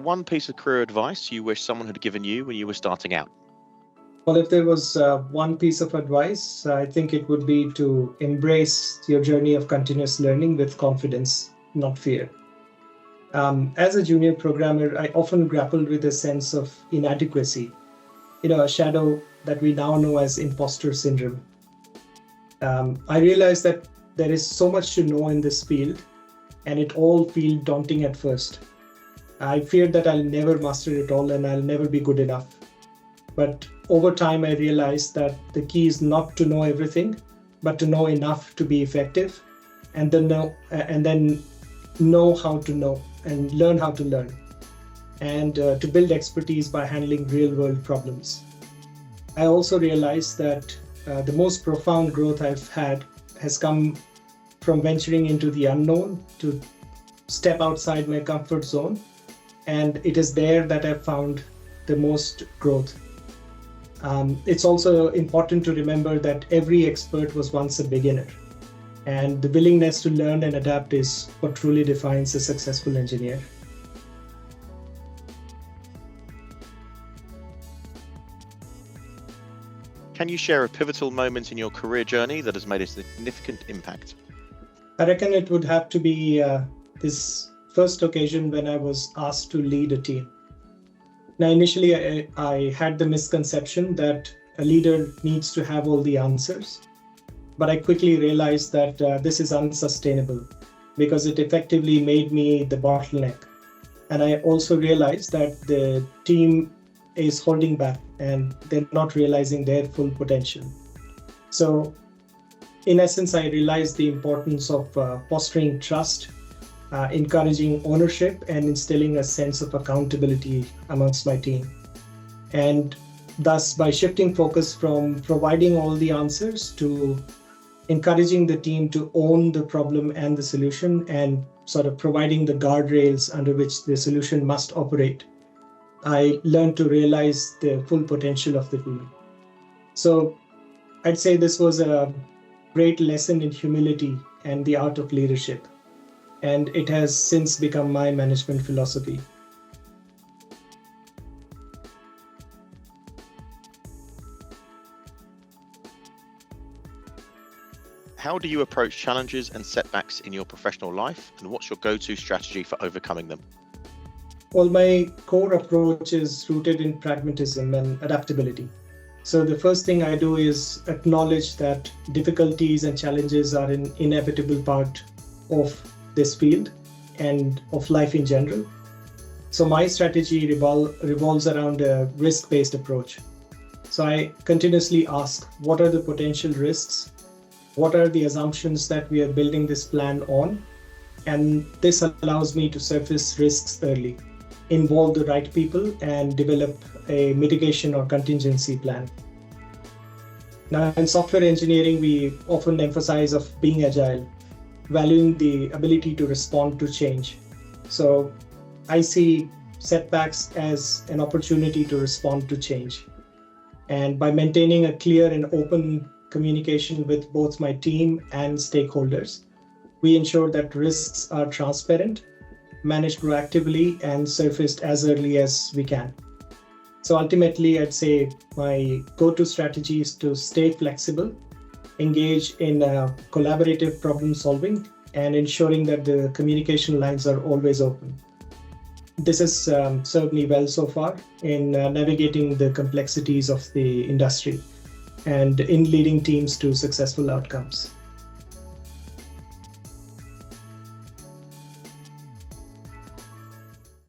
one piece of career advice you wish someone had given you when you were starting out? Well, if there was one piece of advice, I think it would be to embrace your journey of continuous learning with confidence, not fear. As a junior programmer, I often grappled with a sense of inadequacy, a shadow that we now know as imposter syndrome. I realized that there is so much to know in this field, and it all feels daunting at first. I feared that I'll never master it all and I'll never be good enough. But over time, I realized that the key is not to know everything, but to know enough to be effective, and then know how to know and learn how to learn, and to build expertise by handling real-world problems. I also realized that the most profound growth I've had has come from venturing into the unknown, to step outside my comfort zone, and it is there that I've found the most growth. It's also important to remember that every expert was once a beginner, and the willingness to learn and adapt is what truly defines a successful engineer. Can you share a pivotal moment in your career journey that has made a significant impact? I reckon it would have to be this first occasion when I was asked to lead a team. Now, initially, I had the misconception that a leader needs to have all the answers, but I quickly realized that this is unsustainable because it effectively made me the bottleneck. And I also realized that the team is holding back and they're not realizing their full potential. So, in essence, I realized the importance of fostering trust, encouraging ownership, and instilling a sense of accountability amongst my team. And thus, by shifting focus from providing all the answers to encouraging the team to own the problem and the solution, and sort of providing the guardrails under which the solution must operate, I learned to realize the full potential of the team. So I'd say this was a great lesson in humility and the art of leadership, and it has since become my management philosophy. How do you approach challenges and setbacks in your professional life, and what's your go-to strategy for overcoming them? Well, my core approach is rooted in pragmatism and adaptability. So the first thing I do is acknowledge that difficulties and challenges are an inevitable part of this field and of life in general. So my strategy revolves around a risk-based approach. So I continuously ask, what are the potential risks? What are the assumptions that we are building this plan on? And this allows me to surface risks early, involve the right people, and develop a mitigation or contingency plan. Now, in software engineering, we often emphasize of being agile, valuing the ability to respond to change. So I see setbacks as an opportunity to respond to change. And by maintaining a clear and open communication with both my team and stakeholders, we ensure that risks are transparent, managed proactively, and surfaced as early as we can. So ultimately, I'd say my go-to strategy is to stay flexible, engage in collaborative problem solving, and ensuring that the communication lines are always open. This has served me well so far in navigating the complexities of the industry and in leading teams to successful outcomes.